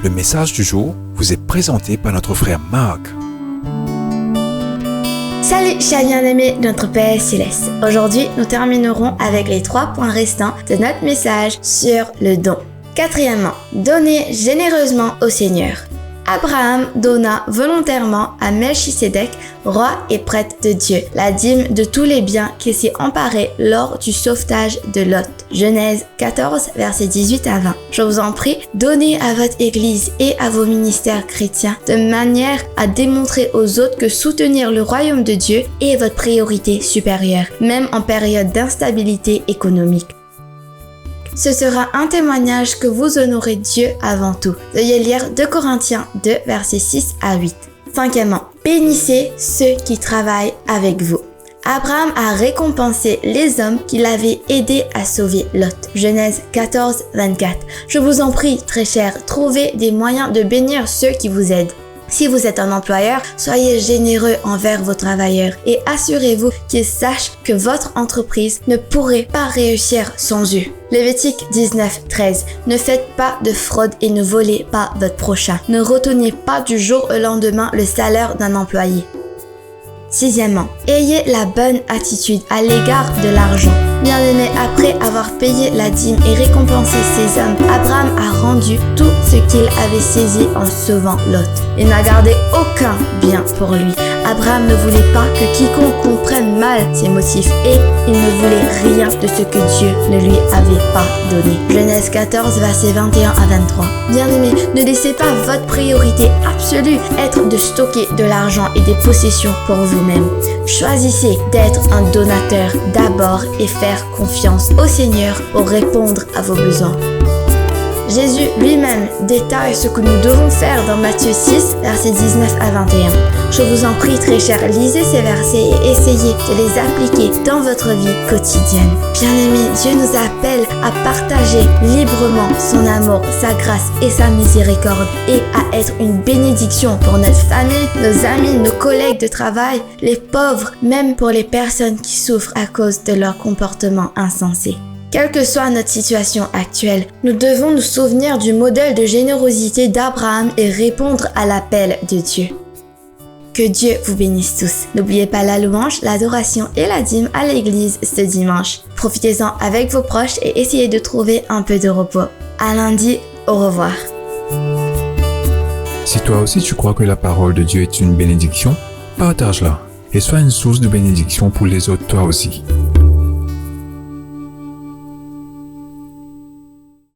Le message du jour vous est présenté par notre frère Marc. Salut chers bien-aimés de notre Père Céleste. Aujourd'hui, nous terminerons avec les 3 points restants de notre message sur le don. Quatrièmement, donnez généreusement au Seigneur. Abraham donna volontairement à Melchisédek, roi et prêtre de Dieu, la dîme de tous les biens qu'il s'est emparé lors du sauvetage de Lot. Genèse 14, versets 18 à 20. Je vous en prie, donnez à votre église et à vos ministères chrétiens de manière à démontrer aux autres que soutenir le royaume de Dieu est votre priorité supérieure, même en période d'instabilité économique. Ce sera un témoignage que vous honorez Dieu avant tout. Veuillez lire 2 Corinthiens 2, versets 6 à 8. Cinquièmement, bénissez ceux qui travaillent avec vous. Abraham a récompensé les hommes qui l'avaient aidé à sauver Lot. Genèse 14, 24. Je vous en prie, très chers, trouvez des moyens de bénir ceux qui vous aident. Si vous êtes un employeur, soyez généreux envers vos travailleurs et assurez-vous qu'ils sachent que votre entreprise ne pourrait pas réussir sans eux. Lévitique 19, 13. Ne faites pas de fraude et ne volez pas votre prochain. Ne retenez pas du jour au lendemain le salaire d'un employé. Sixièmement, ayez la bonne attitude à l'égard de l'argent. Bien-aimé, après avoir payé la dîme et récompensé ces hommes, Abraham a rendu tout ce qu'il avait saisi en sauvant Lot. Il n'a gardé aucun bien pour lui. Abraham ne voulait pas que quiconque comprenne mal ses motifs et il ne voulait rien de ce que Dieu ne lui avait pas donné. Genèse 14, versets 21 à 23. Bien-aimé, ne laissez pas votre priorité absolue être de stocker de l'argent et des possessions pour vous-même. Choisissez d'être un donateur d'abord et faire confiance au Seigneur pour répondre à vos besoins. Jésus lui-même détaille ce que nous devons faire dans Matthieu 6, versets 19 à 21. Je vous en prie, très chers, lisez ces versets et essayez de les appliquer dans votre vie quotidienne. Bien-aimés, Dieu nous appelle à partager librement son amour, sa grâce et sa miséricorde et à être une bénédiction pour notre famille, nos amis, nos collègues de travail, les pauvres, même pour les personnes qui souffrent à cause de leur comportement insensé. Quelle que soit notre situation actuelle, nous devons nous souvenir du modèle de générosité d'Abraham et répondre à l'appel de Dieu. Que Dieu vous bénisse tous. N'oubliez pas la louange, l'adoration et la dîme à l'église ce dimanche. Profitez-en avec vos proches et essayez de trouver un peu de repos. À lundi, au revoir. Si toi aussi tu crois que la parole de Dieu est une bénédiction, partage-la et sois une source de bénédiction pour les autres toi aussi.